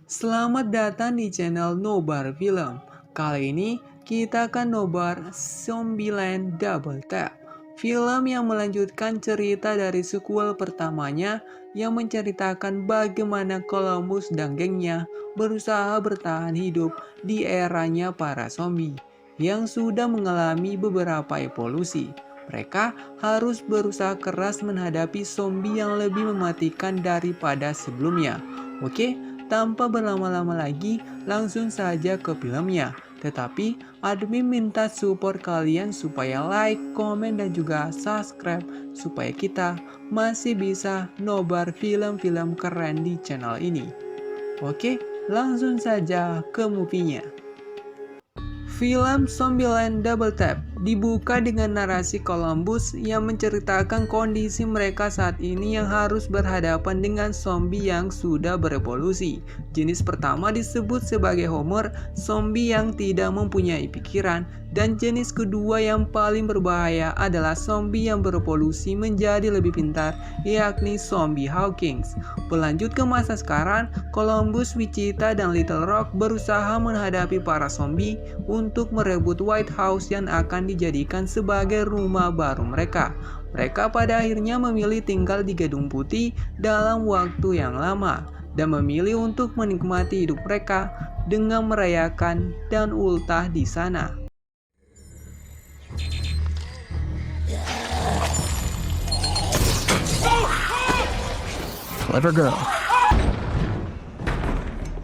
Selamat datang di channel Nobar Film. Kali ini kita akan nobar Zombieland Double Tap. Film yang melanjutkan cerita dari sequel pertamanya yang menceritakan bagaimana Columbus dan gengnya berusaha bertahan hidup di eranya para zombie yang sudah mengalami beberapa evolusi. Mereka harus berusaha keras menghadapi zombie yang lebih mematikan daripada sebelumnya. Oke, tanpa berlama-lama lagi, langsung saja ke filmnya. Tetapi, admin minta support kalian supaya like, komen, dan juga subscribe supaya kita masih bisa nobar film-film keren di channel ini. Oke, langsung saja ke movie-nya. Film Zombieland Double Tap dibuka dengan narasi Columbus yang menceritakan kondisi mereka saat ini yang harus berhadapan dengan zombie yang sudah berevolusi. Jenis pertama disebut sebagai Homer, zombie yang tidak mempunyai pikiran, dan jenis kedua yang paling berbahaya adalah zombie yang berevolusi menjadi lebih pintar, yakni zombie Hawkins. Berlanjut ke masa sekarang, Columbus, Wichita, dan Little Rock berusaha menghadapi para zombie untuk merebut White House yang akan dijadikan sebagai rumah baru mereka. Mereka pada akhirnya memilih tinggal di Gedung Putih dalam waktu yang lama dan memilih untuk menikmati hidup mereka dengan merayakan dan ultah di sana. Clever girl.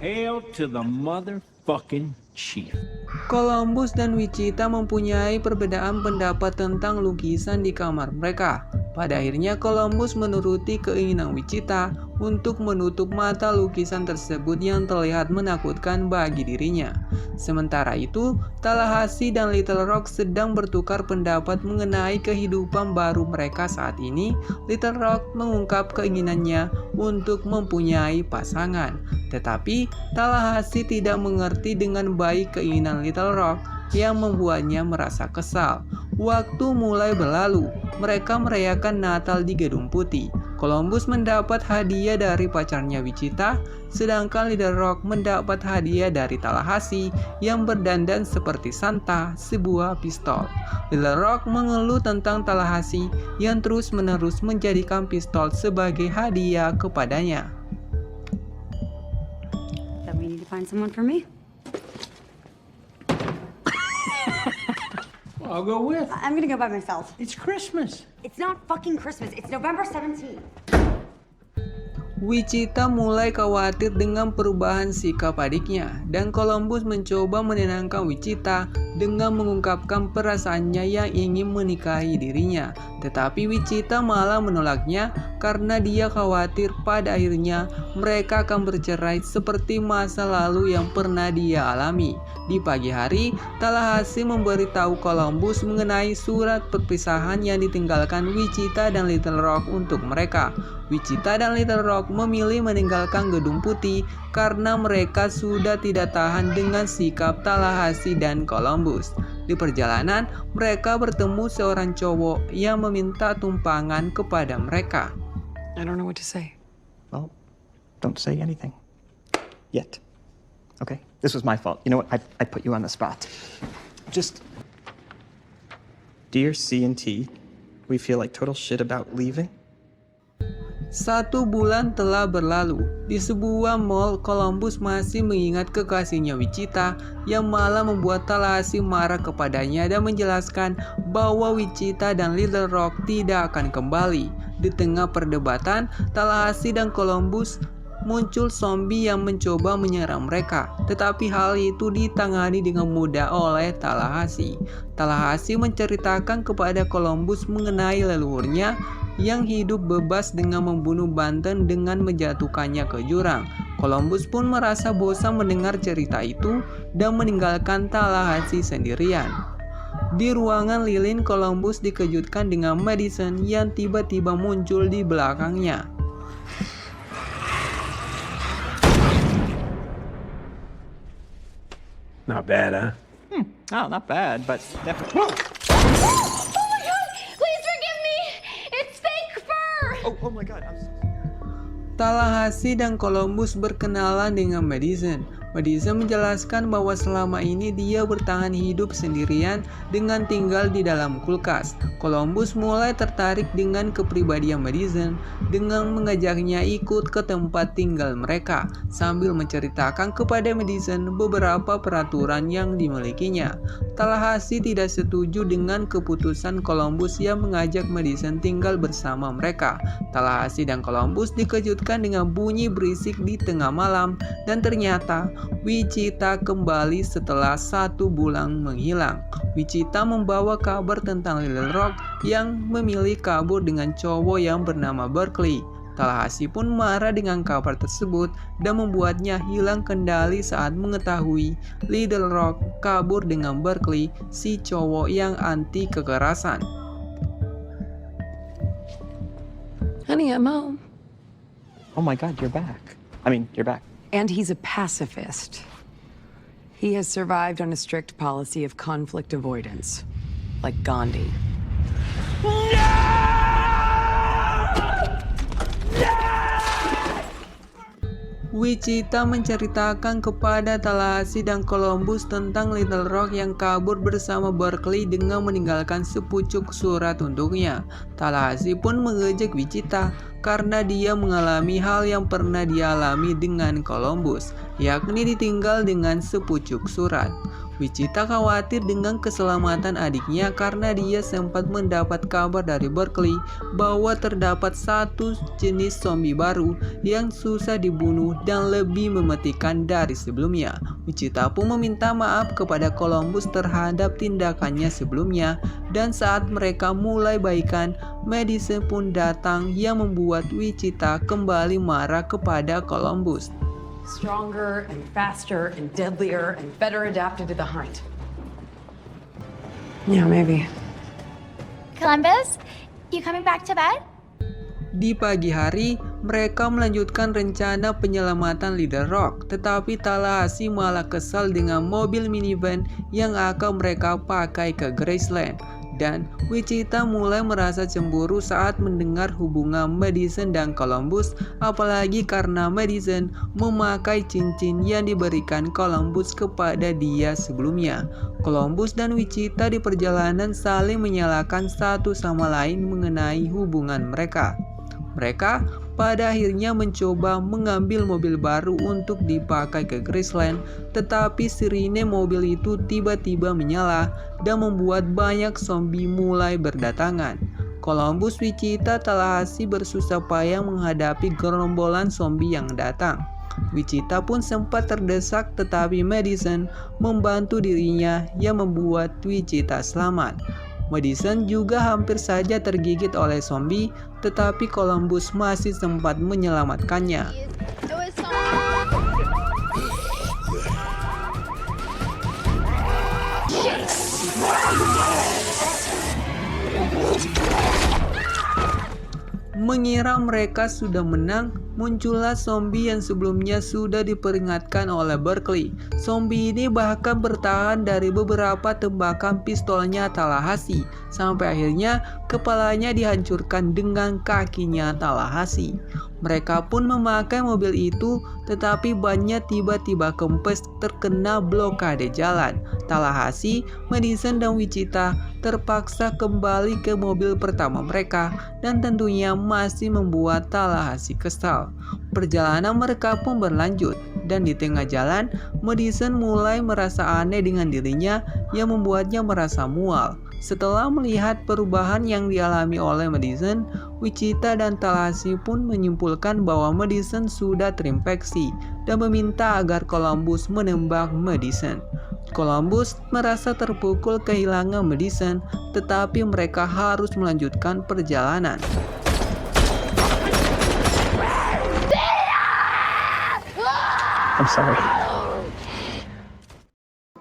Hail to the motherfucking chief. Columbus dan Wichita mempunyai perbedaan pendapat tentang lukisan di kamar mereka. Pada akhirnya Columbus menuruti keinginan Wichita untuk menutup mata lukisan tersebut yang terlihat menakutkan bagi dirinya. Sementara itu, Tallahassee dan Little Rock sedang bertukar pendapat mengenai kehidupan baru mereka saat ini. Little Rock mengungkap keinginannya untuk mempunyai pasangan. Tetapi, Tallahassee tidak mengerti dengan baik keinginan Little Rock yang membuatnya merasa kesal. Waktu mulai berlalu, mereka merayakan Natal di Gedung Putih. Columbus mendapat hadiah dari pacarnya Wichita, sedangkan Little Rock mendapat hadiah dari Tallahassee yang berdandan seperti Santa, sebuah pistol. Little Rock mengeluh tentang Tallahassee yang terus-menerus menjadikan pistol sebagai hadiah kepadanya. That we need to find someone for me? I'll go with. I'm gonna go by myself. It's Christmas. It's not fucking Christmas. It's November 17th. Wichita mulai khawatir dengan perubahan sikap adiknya, dan Columbus mencoba menenangkan Wichita dengan mengungkapkan perasaannya yang ingin menikahi dirinya. Tetapi Wichita malah menolaknya karena dia khawatir pada akhirnya mereka akan bercerai seperti masa lalu yang pernah dia alami. Di pagi hari, Tallahassee memberitahu Columbus mengenai surat perpisahan yang ditinggalkan Wichita dan Little Rock untuk mereka. Wichita dan Little Rock memilih meninggalkan Gedung Putih karena mereka sudah tidak tahan dengan sikap Tallahassee dan Columbus. Di perjalanan, mereka bertemu seorang cowok yang meminta tumpangan kepada mereka. I don't know what to say. Well, don't say anything. Yet. Okay? This was my fault. You know what? I put you on the spot. Just... Dear C&T, we feel like total shit about leaving. 1 bulan telah berlalu. Di sebuah mall, Columbus masih mengingat kekasihnya Wichita yang malah membuat Tallahassee marah kepadanya dan menjelaskan bahwa Wichita dan Little Rock tidak akan kembali. Di tengah perdebatan, Tallahassee dan Columbus muncul zombie yang mencoba menyerang mereka, tetapi hal itu ditangani dengan mudah oleh Tallahassee. Tallahassee menceritakan kepada Columbus mengenai leluhurnya yang hidup bebas dengan membunuh Banten dengan menjatuhkannya ke jurang. Columbus pun merasa bosan mendengar cerita itu dan meninggalkan Tallahassee sendirian. Di ruangan lilin, Columbus dikejutkan dengan Madison yang tiba-tiba muncul di belakangnya. Not bad, huh? Oh, not bad, but definitely... Oh my god! Please forgive me! It's fake fur! Oh my god, I'm so sorry. Tallahassee dan Columbus berkenalan dengan Madison. Madison menjelaskan bahwa selama ini dia bertahan hidup sendirian dengan tinggal di dalam kulkas. Columbus mulai tertarik dengan kepribadian Madison dengan mengajaknya ikut ke tempat tinggal mereka sambil menceritakan kepada Madison beberapa peraturan yang dimilikinya. Tallahassee tidak setuju dengan keputusan Columbus yang mengajak Madison tinggal bersama mereka. Tallahassee dan Columbus dikejutkan dengan bunyi berisik di tengah malam dan ternyata Wichita kembali setelah 1 bulan menghilang. Wichita membawa kabar tentang Little Rock yang memilih kabur dengan cowok yang bernama Berkeley. Tallahassee pun marah dengan kabar tersebut dan membuatnya hilang kendali saat mengetahui Little Rock kabur dengan Berkeley, si cowok yang anti kekerasan. Honey, I'm home. Oh my God, you're back. You're back. And he's a pacifist. He has survived on a strict policy of conflict avoidance, like Gandhi. Wichita menceritakan kepada Tallahassee dan Columbus tentang Little Rock yang kabur bersama Berkeley dengan meninggalkan sepucuk surat untuknya. Tallahassee pun mengejek Wichita karena dia mengalami hal yang pernah dialami dengan Columbus, yakni ditinggal dengan sepucuk surat. Wichita khawatir dengan keselamatan adiknya karena dia sempat mendapat kabar dari Berkeley bahwa terdapat satu jenis zombie baru yang susah dibunuh dan lebih mematikan dari sebelumnya. Wichita pun meminta maaf kepada Columbus terhadap tindakannya sebelumnya, dan saat mereka mulai baikan, Madison pun datang yang membuat Wichita kembali marah kepada Columbus. Stronger and faster and deadlier and better adapted to the hunt. Yeah, maybe. Columbus, you coming back to bed? Di pagi hari, mereka melanjutkan rencana penyelamatan Little Rock, tetapi Tallahassee malah kesal dengan mobil minivan yang akan mereka pakai ke Graceland. Dan Wichita mulai merasa cemburu saat mendengar hubungan Madison dan Columbus, apalagi karena Madison memakai cincin yang diberikan Columbus kepada dia sebelumnya. Columbus dan Wichita di perjalanan saling menyalahkan satu sama lain mengenai hubungan mereka. Mereka pada akhirnya mencoba mengambil mobil baru untuk dipakai ke Graceland, tetapi sirine mobil itu tiba-tiba menyala dan membuat banyak zombie mulai berdatangan. Columbus, Wichita, Tallahassee bersusah payah menghadapi gerombolan zombie yang datang. Wichita pun sempat terdesak, tetapi Madison membantu dirinya yang membuat Wichita selamat. Madison juga hampir saja tergigit oleh zombie, tetapi Columbus masih sempat menyelamatkannya. Mengira mereka sudah menang, muncullah zombie yang sebelumnya sudah diperingatkan oleh Berkeley. Zombie ini bahkan bertahan dari beberapa tembakan pistolnya Tallahassee, sampai akhirnya kepalanya dihancurkan dengan kakinya Tallahassee. Mereka pun memakai mobil itu, tetapi bannya tiba-tiba kempes terkena blokade jalan. Tallahassee, Madison, dan Wichita terpaksa kembali ke mobil pertama mereka, dan tentunya masih membuat Tallahassee kesal. Perjalanan mereka pun berlanjut, dan di tengah jalan, Madison mulai merasa aneh dengan dirinya yang membuatnya merasa mual. Setelah melihat perubahan yang dialami oleh Madison, Wichita dan Tallahassee pun menyimpulkan bahwa Madison sudah terinfeksi dan meminta agar Columbus menembak Madison. Columbus merasa terpukul kehilangan Madison, tetapi mereka harus melanjutkan perjalanan. I'm sorry.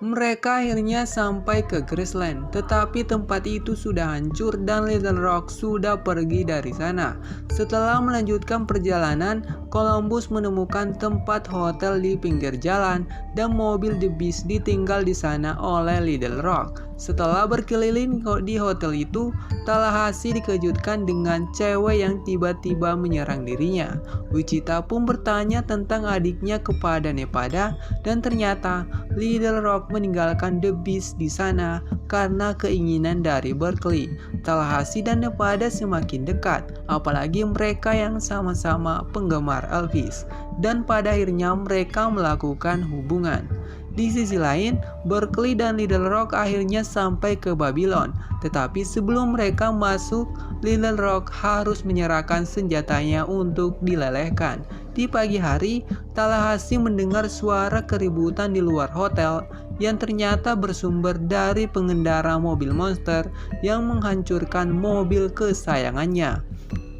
Mereka akhirnya sampai ke Graceland, tetapi tempat itu sudah hancur dan Little Rock sudah pergi dari sana. Setelah melanjutkan perjalanan, Columbus menemukan tempat hotel di pinggir jalan dan mobil The Beast ditinggal di sana oleh Little Rock. Setelah berkeliling di hotel itu, Tallahassee dikejutkan dengan cewek yang tiba-tiba menyerang dirinya. Wichita pun bertanya tentang adiknya kepada Nevada dan ternyata Little Rock meninggalkan The Beast di sana karena keinginan dari Berkeley. Tallahassee dan Nevada semakin dekat, apalagi mereka yang sama-sama penggemar Elvis, dan pada akhirnya mereka melakukan hubungan. Di sisi lain, Berkeley dan Little Rock akhirnya sampai ke Babylon, tetapi sebelum mereka masuk, Little Rock harus menyerahkan senjatanya untuk dilelehkan. Di pagi hari, Tallahassee mendengar suara keributan di luar hotel yang ternyata bersumber dari pengendara mobil monster yang menghancurkan mobil kesayangannya.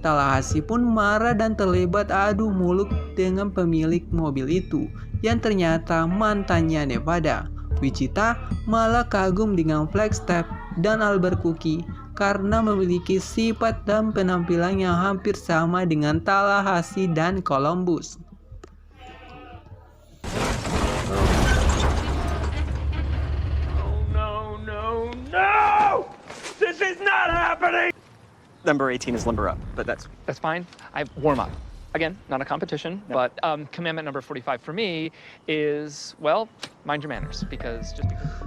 Tallahassee pun marah dan terlibat adu mulut dengan pemilik mobil itu yang ternyata mantannya Nevada. Wichita malah kagum dengan Flagstaff dan Albuquerque karena memiliki sifat dan penampilan yang hampir sama dengan Tallahassee dan Columbus. No! This is not happening! Number 18 is limber up, but that's fine. I warm up. Again, not a competition, but commandment number 45 for me is, well, mind your manners, because.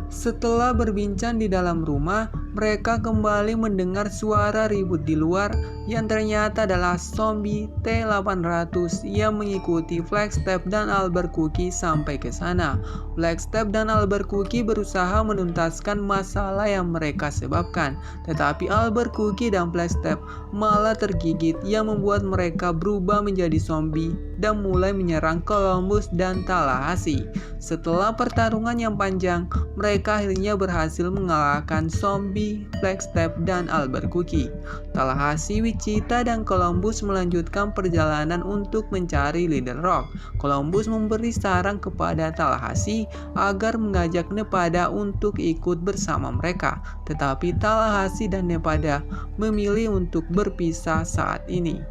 Setelah berbincang di dalam rumah, mereka kembali mendengar suara ribut di luar yang ternyata adalah zombie T-800 yang mengikuti Flagstaff dan Albuquerque sampai ke sana. Flagstaff dan Albuquerque berusaha menuntaskan masalah yang mereka sebabkan, tetapi Albuquerque dan Flagstaff malah tergigit yang membuat mereka berubah menjadi zombie dan mulai menyerang Columbus dan Tallahassee. Setelah pertarungan yang panjang, mereka akhirnya berhasil mengalahkan zombie, Flagstaff, dan Albuquerque. Tallahassee, Wichita, dan Columbus melanjutkan perjalanan untuk mencari Little Rock. Columbus memberi saran kepada Tallahassee agar mengajak Nevada untuk ikut bersama mereka, tetapi Tallahassee dan Nevada memilih untuk berpisah saat ini.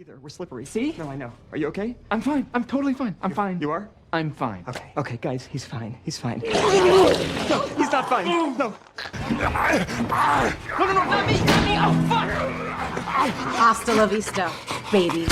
either. We're slippery. See? No, I know. Are you okay? I'm fine. I'm totally fine. I'm fine. You are? I'm fine. Okay. Okay, guys, he's fine. He's fine. No, he's not fine. No. No, not me! Not me! Oh, fuck! Hasta la vista, baby.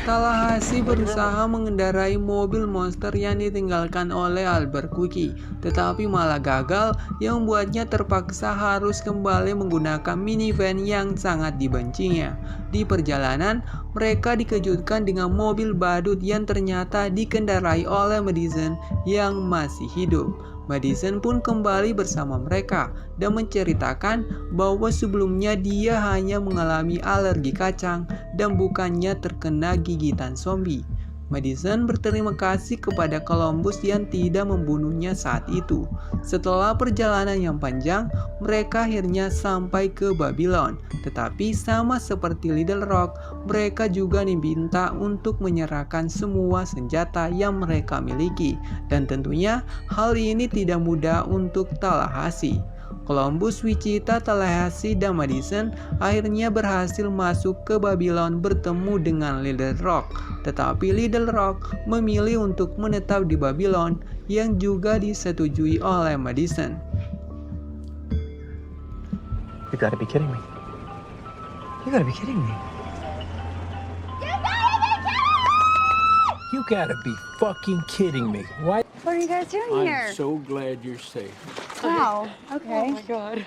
Tallahassee berusaha mengendarai mobil monster yang ditinggalkan oleh Albuquerque, tetapi malah gagal yang membuatnya terpaksa harus kembali menggunakan minivan yang sangat dibencinya. Di perjalanan, mereka dikejutkan dengan mobil badut yang ternyata dikendarai oleh Madison yang masih hidup. Madison pun kembali bersama mereka dan menceritakan bahwa sebelumnya dia hanya mengalami alergi kacang dan bukannya terkena gigitan zombie. Madison berterima kasih kepada Columbus yang tidak membunuhnya saat itu. Setelah perjalanan yang panjang, mereka akhirnya sampai ke Babylon. Tetapi sama seperti Little Rock, mereka juga diminta untuk menyerahkan semua senjata yang mereka miliki. Dan tentunya hal ini tidak mudah untuk Tallahassee. Columbus, Wichita, Tallahassee, dan Madison akhirnya berhasil masuk ke Babylon bertemu dengan Little Rock. Tetapi Little Rock memilih untuk menetap di Babylon yang juga disetujui oleh Madison. You gotta be kidding me. You gotta be kidding me. You gotta be fucking kidding me. Why? What are you guys doing here? I'm so glad you're safe. Wow. Okay. Oh my God.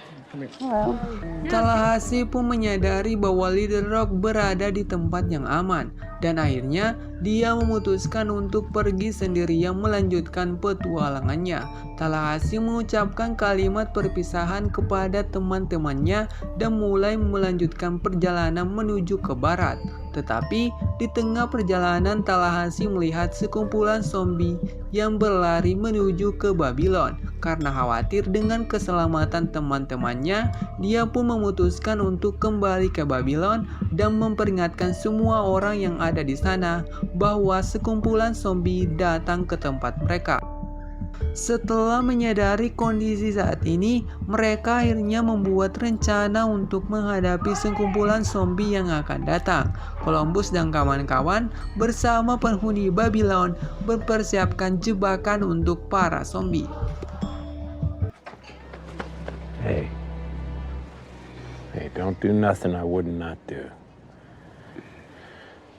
Hello. Tallahassee pun menyadari bahwa Little Rock berada di tempat yang aman, dan akhirnya dia memutuskan untuk pergi sendirian melanjutkan petualangannya. Tallahassee mengucapkan kalimat perpisahan kepada teman-temannya dan mulai melanjutkan perjalanan menuju ke barat. Tetapi di tengah perjalanan Tallahassee melihat sekumpulan zombie yang berlari menuju ke Babylon. Karena khawatir dengan keselamatan teman-temannya, dia pun memutuskan untuk kembali ke Babylon dan memperingatkan semua orang yang ada di sana bahwa sekumpulan zombie datang ke tempat mereka. Setelah menyadari kondisi saat ini, mereka akhirnya membuat rencana untuk menghadapi sekumpulan zombie yang akan datang. Columbus dan kawan-kawan bersama penghuni Babylon mempersiapkan jebakan untuk para zombie. Hey, don't do nothing I would not do.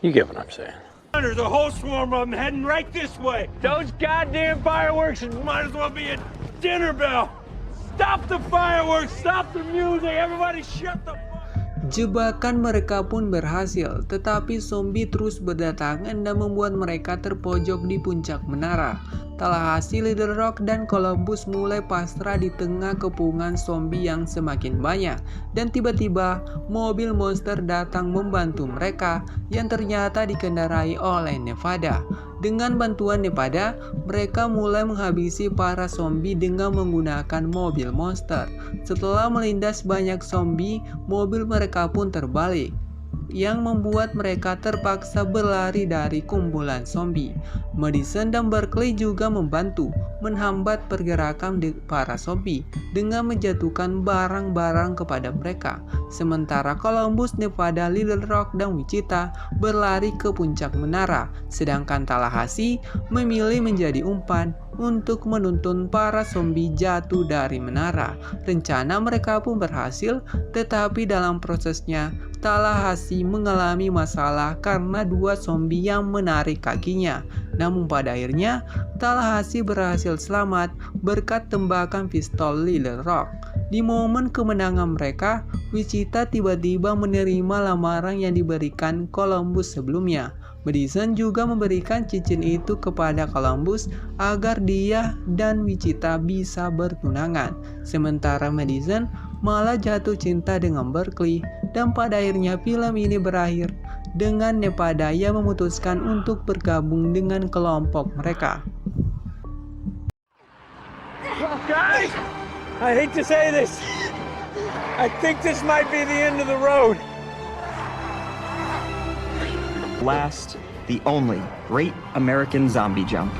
You get what I'm saying. There's a whole swarm of them heading right this way. Those goddamn fireworks might as well be a dinner bell. Stop the fireworks, stop the music, everybody shut the fuck. Jebakan mereka pun berhasil, tetapi zombie terus berdatangan dan membuat mereka terpojok di puncak menara. Tallahassee, Little Rock, dan Columbus mulai pasrah di tengah kepungan zombie yang semakin banyak. Dan tiba-tiba, mobil monster datang membantu mereka yang ternyata dikendarai oleh Nevada. Dengan bantuan Nevada, mereka mulai menghabisi para zombie dengan menggunakan mobil monster. Setelah melindas banyak zombie, mobil mereka pun terbalik, yang membuat mereka terpaksa berlari dari kumpulan zombie. Madison dan Berkeley juga membantu menghambat pergerakan para zombie dengan menjatuhkan barang-barang kepada mereka. Sementara Columbus, Nevada, Little Rock, dan Wichita berlari ke puncak menara, sedangkan Tallahassee memilih menjadi umpan untuk menuntun para zombie jatuh dari menara. Rencana mereka pun berhasil, tetapi dalam prosesnya Tallahassee mengalami masalah karena dua zombie yang menarik kakinya. Namun pada akhirnya Tallahassee berhasil selamat berkat tembakan pistol Little Rock. Di momen kemenangan mereka, Wichita tiba-tiba menerima lamaran yang diberikan Columbus sebelumnya. Madison juga memberikan cincin itu kepada Columbus agar dia dan Wichita bisa bertunangan. Sementara Madison malah jatuh cinta dengan Berkeley, dan pada akhirnya film ini berakhir dengan Nevada yang memutuskan untuk bergabung dengan kelompok mereka. Guys, I hate to say this. I think this might be the end of the road. Last, the only great American zombie jump.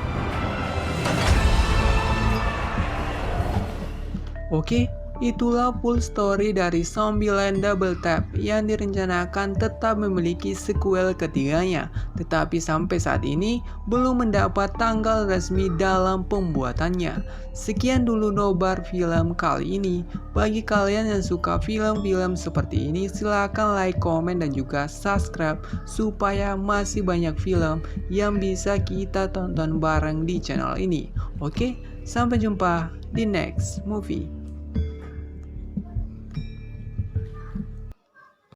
Oke, itulah full story dari Zombieland Double Tap yang direncanakan tetap memiliki sequel ketiganya, tetapi sampai saat ini belum mendapat tanggal resmi dalam pembuatannya. Sekian dulu nobar film kali ini. Bagi kalian yang suka film-film seperti ini, silahkan like, komen, dan juga subscribe supaya masih banyak film yang bisa kita tonton bareng di channel ini. Oke, sampai jumpa di next movie.